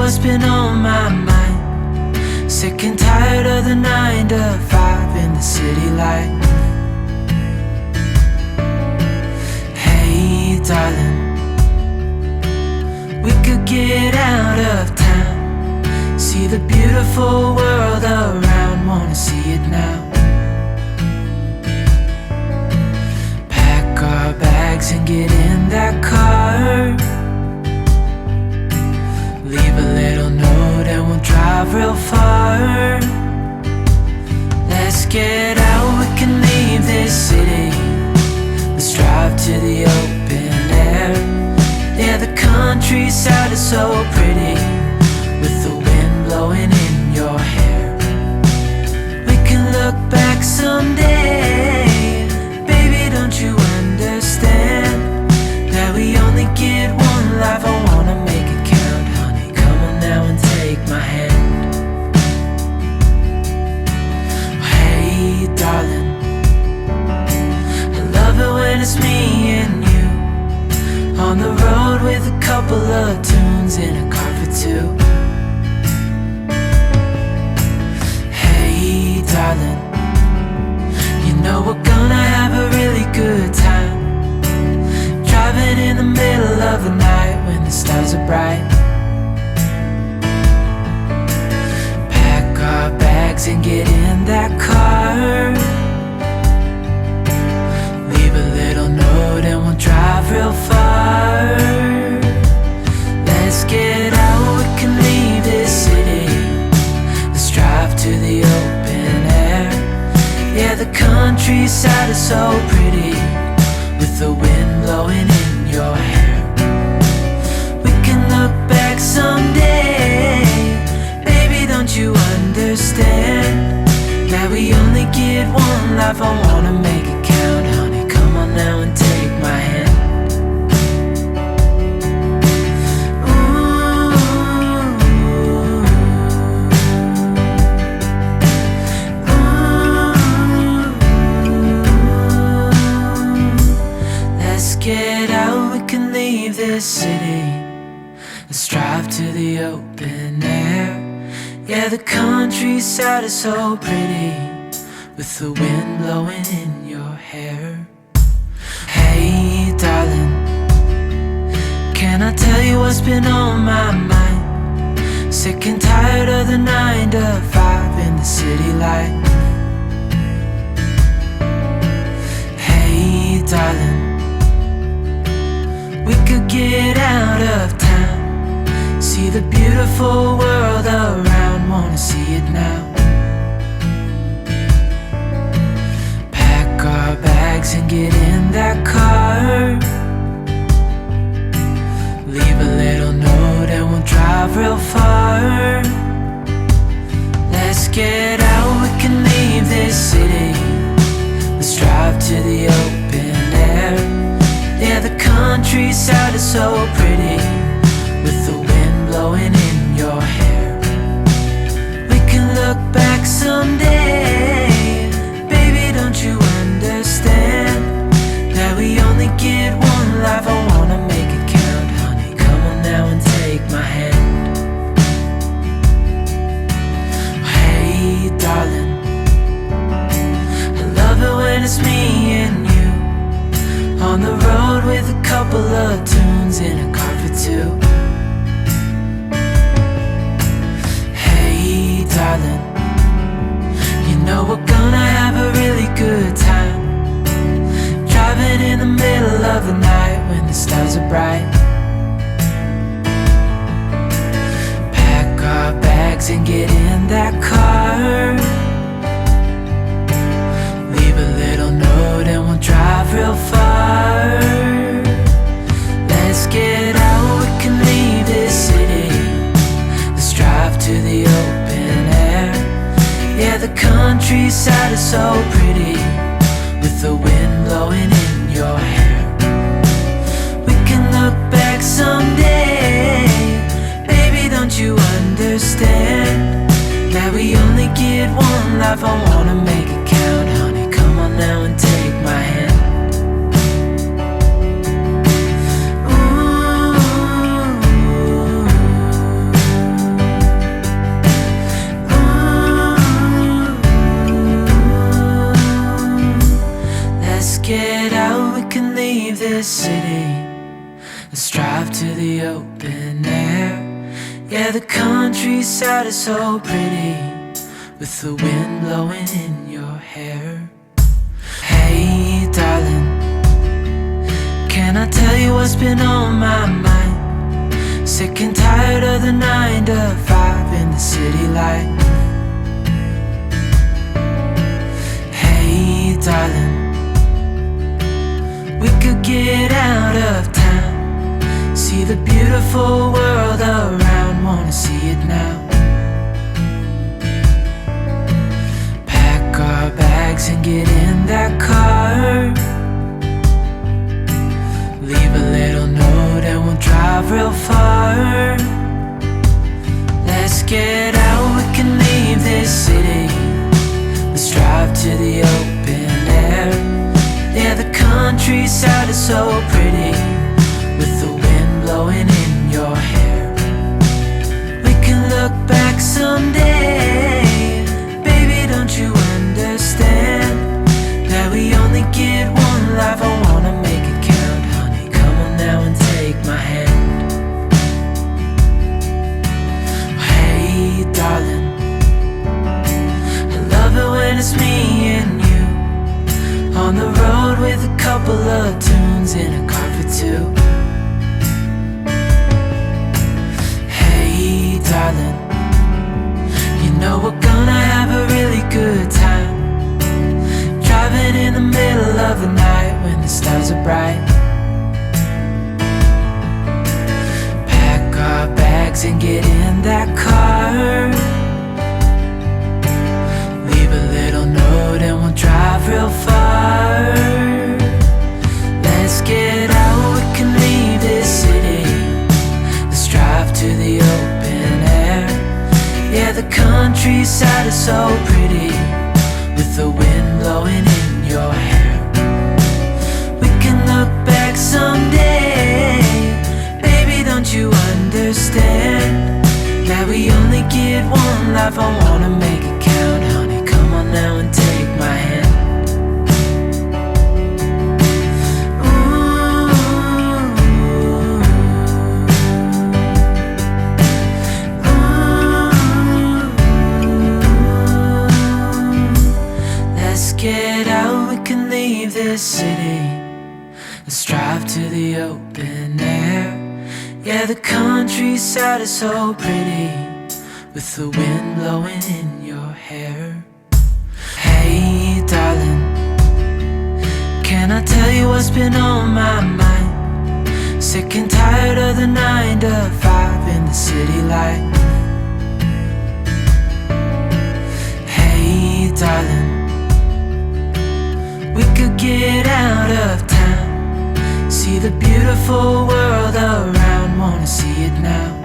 what's been on my mind. Sick and tired of the 9 to 5 in the city life. Hey darling, we could get out of town, see the beautiful world around, wanna see it now. Pack our bags and get in that car, leave a little note and we'll drive real far. Let's get out, we can leave this city. Let's drive to the open air. Yeah, the countryside is so pretty, with the wind blowing in your hair. We can look back someday. Baby, don't you understand that we only get one life? I wanna make it count, honey. Come on now and take my hand. Hey darling, I love it when it's me and you, on the road with a couple of tunes in a car for two. Hey darling, you know we're gonna have a really good time, driving in the middle of the night when the stars are bright. Pack our bags and get in that car, leave a little note and we'll drive real far. Let's get out, we can leave this city. Let's drive to the open air. Yeah, the countryside is so pretty, with the wind blowing in your hair. We can look back someday. Baby, don't you understand that we only get one life? I wanna make it count, honey. Come on now and take my hand. Get out, we can leave this city. Let's drive to the open air. Yeah, the countryside is so pretty, with the wind blowing in your hair. Hey darling, can I tell you what's been on my mind? Sick and tired of the 9 to 5 in the city life. Hey darling, we could get out of town, see the beautiful world around, wanna see it now. Pack our bags and get in that car, leave a little note and we'll drive real far. Let's get out, we can leave this city. Let's drive to the open air. Yeah, the countryside is so pretty, with the wind blowing in your hair. We can look back someday. Baby, don't you understand that we only get one life? I wanna make it count, honey. Come on now and take my hand. Hey darling, I love it when it's me and you, on the road with a couple of tunes in a car for two. Hey darling, you know we're gonna have a really good time, driving in the middle of the night when the stars are bright. Pack our bags and get in that car, leave a little note and we'll drive real far. Let's get out, we can leave this city. Let's drive to the open air. Yeah, the countryside is so pretty, with the wind blowing in your hair. We can look back someday. Baby, don't you understand that we only get one life? I wanna make it count, honey. Come on now and take my hand. Ooh. city. Let's drive to the open air. Yeah, the countryside is so pretty, with the wind blowing in your hair. Hey darling, can I tell you what's been on my mind? Sick and tired of the 9 to 5 in the city life. Hey darling, we could get out of town, see the beautiful world around, wanna see it now. Pack our bags and get in that car, leave a little note and we'll drive real far. Let's get out, we can leave this city. Let's drive to the open air. Yeah, the countryside is so pretty, with the wind blowing in your hair. We can look back someday, baby, don't you understand that we only get one life? I wanna make it count, honey, come on now and take my hand. Hey darling, I love it when it's me and you, on the road with a couple of tunes in a car for two. Hey darling, you know we're gonna have a really good time, driving in the middle of the night when the stars are bright. Pack our bags and get in that car, leave a little note and we'll drive real far. Let's get out, we can leave this city. Let's drive to the open air. Yeah, the countryside is so pretty, with the wind blowing in your hair. We can look back someday, baby, don't you understand that we only get one life? I wanna make it count, honey, come on now and take my hand. Let's get out, we can leave this city. Let's drive to the open air. Yeah, the countryside is so pretty, with the wind blowing in your hair. Hey darling, can I tell you what's been on my mind? Sick and tired of the 9 to 5 in the city life. Hey darling, we could get out of town, see the beautiful world around, wanna see it now.